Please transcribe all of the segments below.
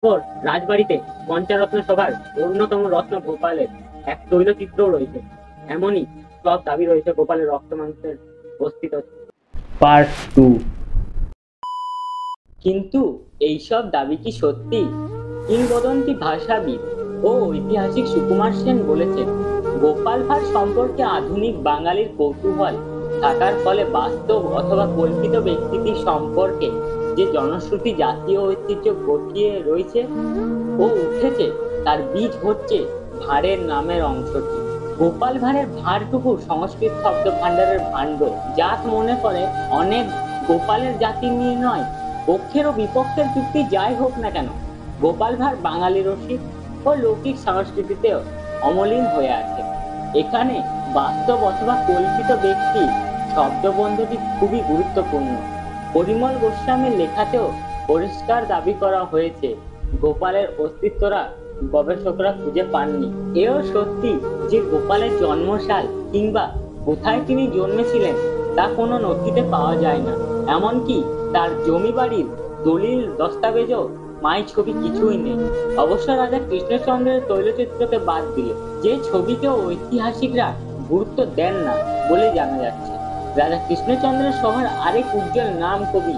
ওর রাজবাড়িতে পঞ্চরত্ন সভার অন্যতম রত্ন গোপালের এক তৈলচিত্রও রয়েছে। এমনই সব দাবি রয়েছে গোপালের রক্ত মাংসের অস্তিত্ব। পার্ট 2। কিন্তু এইসব দাবি কি সত্যি? কিংবদন্তি ভাষাবিদ ও ঐতিহাসিক সুকুমার সেন বলেছেন, গোপাল ভাঁড় সম্পর্কে আধুনিক বাঙালির কৌতূহল থাকার ফলে বাস্তব অথবা কল্পিত ব্যক্তিটির সম্পর্কে যে জনশ্রুতি জাতীয় ঐতিহ্য গঠিয়ে রয়েছে ও উঠেছে, তার বীজ হচ্ছে ভাঁড়ের নামের অংশটি। গোপাল ভাঁড়ের ভাঁড়টুকু সংস্কৃত শব্দ ভাণ্ডারের ভাণ্ড। জাত মনে করে অনেক গোপালের জাতি নিয়ে নয়, পক্ষের ও বিপক্ষের যুক্তি যাই হোক না কেন, গোপাল ভাঁড় বাঙালি রসিক ও লৌকিক সংস্কৃতিতেও অমলিন হয়ে আছে। এখানে বাস্তব অথবা কল্পিত ব্যক্তি শব্দবন্ধটি খুবই গুরুত্বপূর্ণ। পরিমল গোস্বামীর লেখাতেও পরিষ্কার দাবি করা হয়েছে, গোপালের অস্তিত্বরা গবেষকরা খুঁজে পাননি। এও সত্যি যে গোপালের জন্মসাল কিংবা কোথায় তিনি জন্মেছিলেন তা কোনো নথিতে পাওয়া যায় না। এমনকি তার জমি বাড়ির দলিল দস্তাবেজও মাই ছবি কিছুই নেই। অবশ্য রাজা কৃষ্ণচন্দ্রের তৈলচিত্রকে বাদ দিলে যে ছবিকেও ঐতিহাসিকরা গুরুত্ব দেন না বলে জানা যাচ্ছে। রাজা কৃষ্ণচন্দ্রের সভার আরেক উজ্জ্বল নাম কবি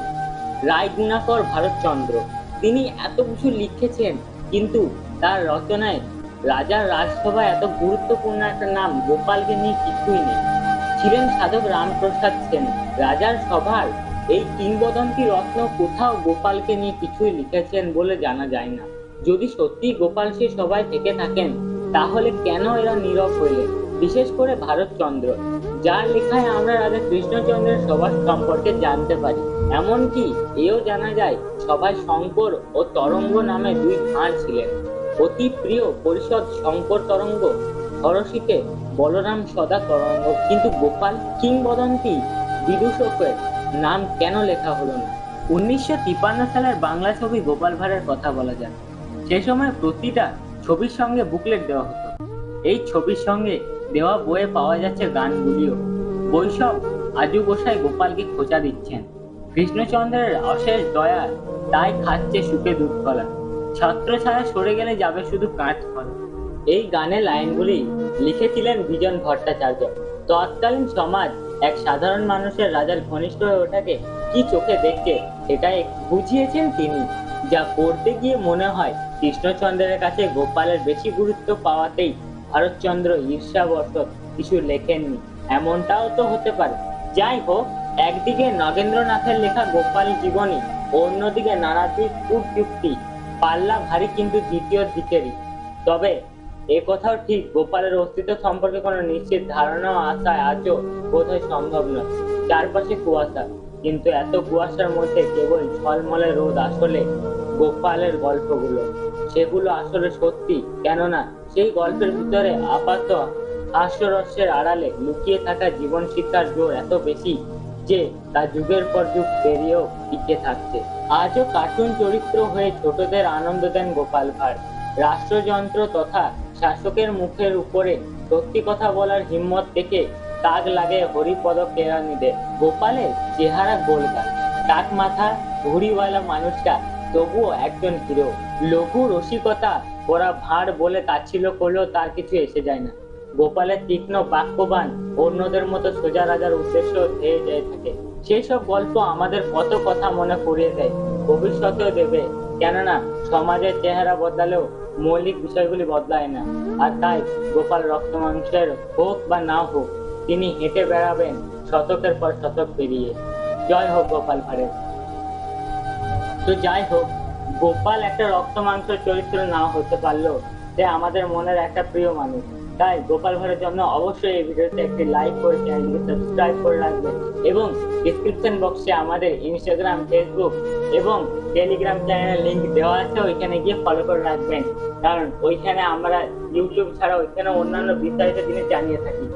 রায়গুণাকর ভারতচন্দ্র। তিনি এত কিছু লিখেছেন, কিন্তু তার রচনায় রাজার রাজসভায় এত গুরুত্বপূর্ণ একটা নাম গোপালকে নিয়ে কিছুই নেই। ছিলেন সাধক রামপ্রসাদ সেন। রাজার সভার এই কিংবদন্তি রত্ন কোথাও গোপালকে নিয়ে কিছুই লিখেছেন বলে জানা যায় না। যদি সত্যি গোপাল সে সভায় থেকে থাকেন, তাহলে কেন এরা নীরব হইলেন? বিশেষ করে ভারতচন্দ্র, যার লেখায় আমরা রাজা কৃষ্ণচন্দ্রের সভা সম্পর্কে জানতে পারি। এমনকি এও জানা যায় সভায় শঙ্কর ও তরঙ্গ নামে দুই ভাঁড় ছিলেন। অতি প্রিয় পরিষদ শঙ্কর তরঙ্গ, হরষিতে বলরাম সদা তরঙ্গ। কিন্তু গোপাল কিংবদন্তি বিদূষকের নাম কেন লেখা হলো না? 1953 সালের বাংলা ছবি গোপাল ভাঁড়ের কথা বলা যাক। সে সময় প্রতিটা ছবির সঙ্গে বুকলেট দেওয়া হতো। এই ছবির সঙ্গে দেওয়া বইয়ে পাওয়া যাচ্ছে গানগুলিও। বৈষব আজু গোসাই গোপালকে খোঁচা দিচ্ছেন, কৃষ্ণচন্দ্রের অশেষ দয়া তাই খাচ্ছে সুখে দুধ কলা, ছত্র ছায়া সরে গেলে যাবে শুধু কাঁচ ফল। এই গানের লাইনগুলি লিখেছিলেন বিজন ভট্টাচার্য। তৎকালীন সমাজ এক সাধারণ মানুষের রাজার ঘনিষ্ঠ হয়ে ওঠাকে কি চোখে দেখছে সেটাই বুঝিয়েছেন তিনি। যা পড়তে গিয়ে মনে হয় কৃষ্ণচন্দ্রের কাছে গোপালের বেশি গুরুত্ব পাওয়াতেই ভারতচন্দ্র ঈর্ষাবশত কিছু লেখেননি, এমনটাও তো হতে পারে। যাই হোক, একদিকে নগেন্দ্রনাথের লেখা গোপাল জীবনী, অন্যদিকে নানাবিধ কূটযুক্তি, পাল্লা ভারী কিন্তু দ্বিতীয় দিকেরই। তবে এ কথাও ঠিক, গোপালের অস্তিত্ব সম্পর্কে কোনো নিশ্চিত ধারণা আসা আজও বোধহয় সম্ভব নয়। চারপাশে কুয়াশা, কিন্তু এত কুয়াশার মধ্যে কেবল ঝলমলে রোদ। আসলে গোপালের গল্পগুলো, সেগুলো আসলে সত্যি, কেননা সেই গল্পের ভিতরে আপাত হাস্যরসের আড়ালে লুকিয়ে থাকা জীবন শিক্ষার জোর এত বেশি যে তা যুগের পর যুগ পেরিয়েও টিকে থাকছে। আজও কার্টুন চরিত্র হয়ে ছোটদের আনন্দ দেন গোপাল ভাঁড়। রাষ্ট্রযন্ত্র তথা শাসকের মুখের উপরে সত্যি কথা বলার হিম্মত দেখে তাক লাগে হরিপদ কেরানিদের। গোপালের চেহারা গোলগাল, টাক মাথা, ঘুড়িওয়ালা মানুষটা তবুও একজন হিরো। লঘু রসিকতা ওরা ভাঁড় বলে তাচ্ছিল্য করলেও তার কিছু এসে যায় না। গোপালের তীক্ষ্ণ বাক্যবান অন্যদের মতো সোজা রাজার উদ্দেশ্য ধেয়ে যেয়ে থাকে। সেই সব গল্প আমাদের কত কথা মনে করিয়ে দেয়, ভবিষ্যতেও দেবে। কেননা সমাজের চেহারা বদলালেও মৌলিক বিষয়গুলি বদলায় না। আর তাই গোপাল রক্ত মাংসের হোক বা না হোক, তিনি হেঁটে বেড়াবেন শতকের পর শতক পেরিয়ে। জয় হোক গোপাল ভাঁড়ের। তো যাই হোক, গোপাল একটা রক্ত মাংসের চরিত্র না হতে পারলেও সে আমাদের মনের একটা প্রিয় মানুষ। তাই গোপাল ভাঁড়ের জন্য অবশ্যই এই ভিডিওতে একটি লাইক করে চ্যানেলটিকে সাবস্ক্রাইব করে রাখবেন, এবং ডিসক্রিপশন বক্সে আমাদের ইনস্টাগ্রাম, ফেসবুক এবং টেলিগ্রাম চ্যানেলের লিংক দেওয়া আছে, ওইখানে গিয়ে ফলো করে রাখবেন। কারণ ওইখানে আমরা ইউটিউব ছাড়া ওইখানে অন্যান্য বিস্তারিত জিনিস জানিয়ে থাকি।